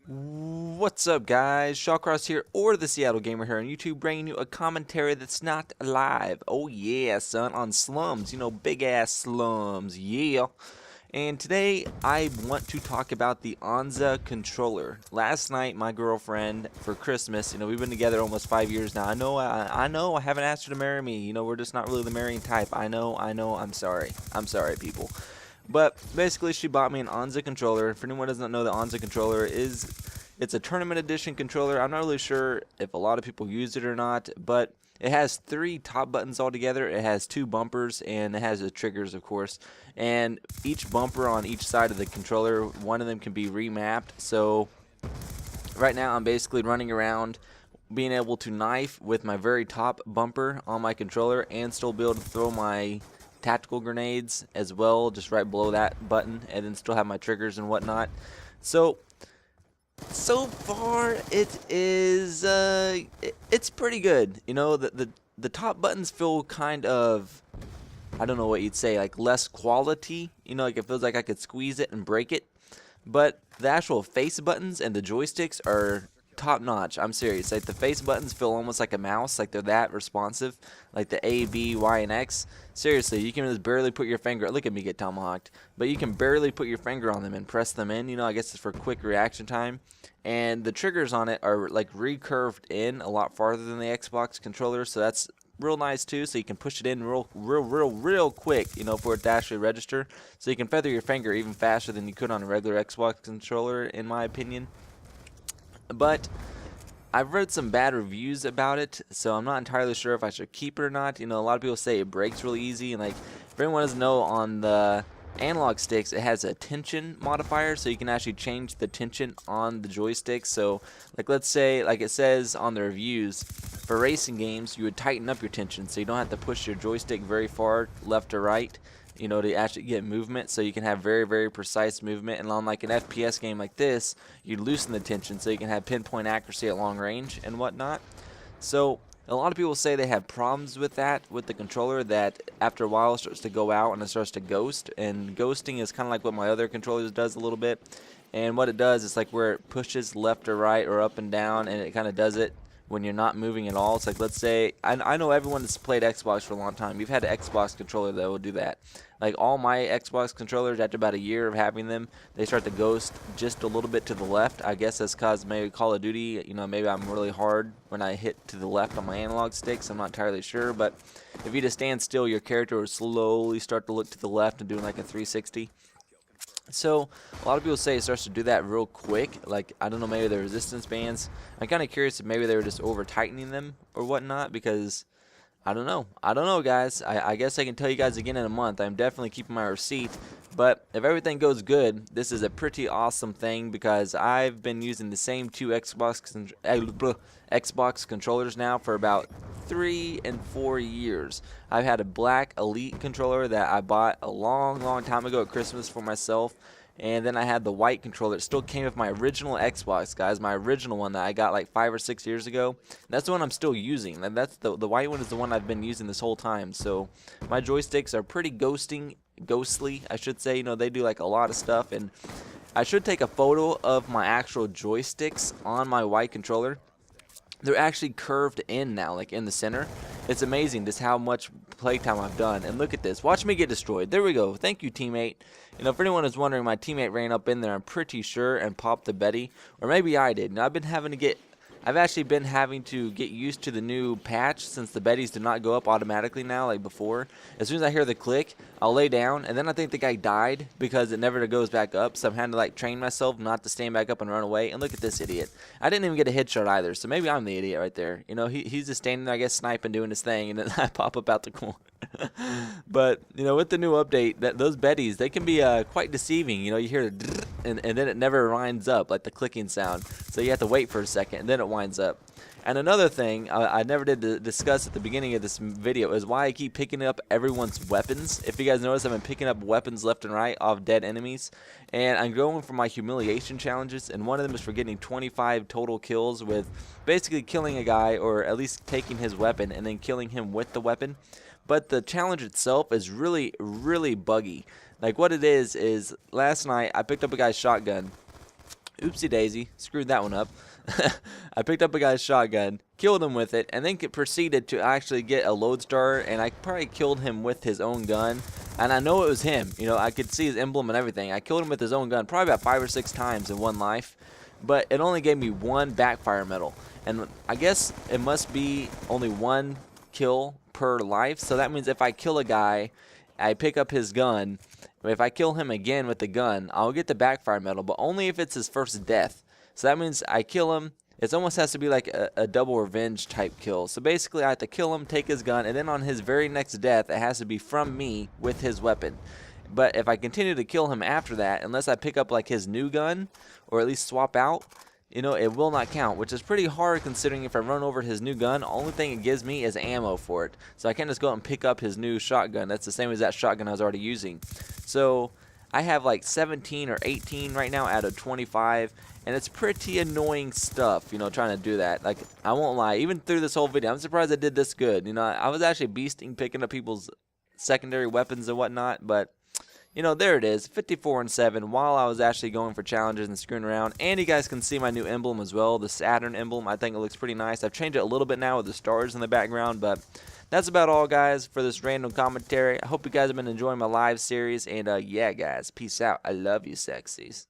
What's up, guys? Shawcross here, or the Seattle Gamer here on YouTube, bringing you a commentary that's not live. Oh yeah, son, on slums, big ass slums, yeah. And today I want to talk about the Onza Controller. Last night, my girlfriend, for Christmas, we've been together almost 5 years now. I know, I haven't asked her to marry me. We're just not really the marrying type. I know, I'm sorry. I'm sorry, people. But basically, she bought me an Onza controller. For anyone who doesn't know, the Onza controller it's a tournament edition controller. I'm not really sure if a lot of people use it or not, but it has 3 top buttons altogether. It has 2 bumpers, and it has the triggers, of course. And each bumper on each side of the controller, one of them can be remapped. So right now, I'm basically running around being able to knife with my very top bumper on my controller and still be able to throw my tactical grenades as well, just right below that button, and then still have my triggers and whatnot. So far it's pretty good. The top buttons feel kind of, I don't know what you'd say, like less quality. Like it feels like I could squeeze it and break it. But the actual face buttons and the joysticks are top notch. I'm serious. Like the face buttons feel almost like a mouse, like they're that responsive. Like the A, B, Y, and X. Seriously, you can just barely put your finger. Look at me get tomahawked. But you can barely put your finger on them and press them in. I guess it's for quick reaction time. And the triggers on it are like recurved in a lot farther than the Xbox controller, so that's real nice too. So you can push it in real quick, for it to actually register. So you can feather your finger even faster than you could on a regular Xbox controller, in my opinion. But I've read some bad reviews about it, so I'm not entirely sure if I should keep it or not. A lot of people say it breaks really easy, and like if anyone doesn't know, on the analog sticks it has a tension modifier, so you can actually change the tension on the joystick. So like let's say, like it says on the reviews, for racing games you would tighten up your tension so you don't have to push your joystick very far left or right, to actually get movement, so you can have very precise movement. And on like an FPS game like this, you loosen the tension so you can have pinpoint accuracy at long range and whatnot. So a lot of people say they have problems with that, with the controller, that after a while it starts to go out and it starts to ghost. And ghosting is kind of like what my other controllers does a little bit. And what it does is like where it pushes left or right or up and down, and it kind of does it when you're not moving at all. It's like, let's say, I know everyone that's played Xbox for a long time. You've had an Xbox controller that will do that. Like all my Xbox controllers, after about a year of having them, they start to ghost just a little bit to the left. I guess that's because maybe Call of Duty, maybe I'm really hard when I hit to the left on my analog sticks. I'm not entirely sure, but if you just stand still, your character will slowly start to look to the left and doing like a 360. So a lot of people say it starts to do that real quick. Like, I don't know, maybe the resistance bands. I'm kind of curious if maybe they were just over tightening them or whatnot, because I don't know, guys. I guess I can tell you guys again in a month. I'm definitely keeping my receipt. But if everything goes good, this is a pretty awesome thing, because I've been using the same 2 Xbox controllers now for about 3 and 4 years. I've had a black Elite controller that I bought a long time ago at Christmas for myself. And then I had the white controller. It still came with my original Xbox, guys. My original one that I got like 5 or 6 years ago. That's the one I'm still using. And that's the white one is the one I've been using this whole time. So my joysticks are pretty ghostly, I should say. They do like a lot of stuff. And I should take a photo of my actual joysticks on my white controller. They're actually curved in now, like in the center. It's amazing just how much playtime I've done. And look at this. Watch me get destroyed. There we go. Thank you, teammate. For anyone who's wondering, my teammate ran up in there, I'm pretty sure, and popped the Betty. Or maybe I did. Now, I've actually been having to get used to the new patch, since the Bettys do not go up automatically now like before. As soon as I hear the click, I'll lay down, and then I think the guy died because it never goes back up. So I'm having to like train myself not to stand back up and run away. And look at this idiot. I didn't even get a headshot either, so maybe I'm the idiot right there. He's just standing there, I guess, sniping, doing his thing, and then I pop up out the corner. But with the new update, those Bettys, they can be quite deceiving. You hear the and then it never winds up, like the clicking sound. So you have to wait for a second, and then it winds up. And another thing I never did discuss at the beginning of this video is why I keep picking up everyone's weapons. If you guys notice, I've been picking up weapons left and right off dead enemies. And I'm going for my humiliation challenges, and one of them is for getting 25 total kills with basically killing a guy, or at least taking his weapon and then killing him with the weapon. But the challenge itself is really buggy. Like what it is last night I picked up a guy's shotgun Oopsie daisy, screwed that one up. I picked up a guy's shotgun, killed him with it, and then proceeded to actually get a lodestar, and I probably killed him with his own gun. And I know it was him. You know, I could see his emblem and everything. I killed him with his own gun probably about 5 or 6 times in one life, but it only gave me 1 backfire medal. And I guess it must be only 1 kill per life, so that means if I kill a guy, I pick up his gun. If I kill him again with the gun, I'll get the backfire medal, but only if it's his first death. So that means I kill him. It almost has to be like a double revenge type kill. So basically I have to kill him, take his gun, and then on his very next death, it has to be from me with his weapon. But if I continue to kill him after that, unless I pick up like his new gun, or at least swap out, you know, it will not count, which is pretty hard considering if I run over his new gun, the only thing it gives me is ammo for it. So I can't just go out and pick up his new shotgun. That's the same as that shotgun I was already using. So I have like 17 or 18 right now out of 25, and it's pretty annoying stuff, you know, trying to do that. Like, I won't lie, even through this whole video, I'm surprised I did this good. You know, I was actually beasting picking up people's secondary weapons and whatnot, but you know, there it is, 54-7 while I was actually going for challenges and screwing around. And you guys can see my new emblem as well, the Saturn emblem. I think it looks pretty nice. I've changed it a little bit now with the stars in the background, but that's about all, guys, for this random commentary. I hope you guys have been enjoying my live series, and yeah, guys, peace out. I love you, sexies.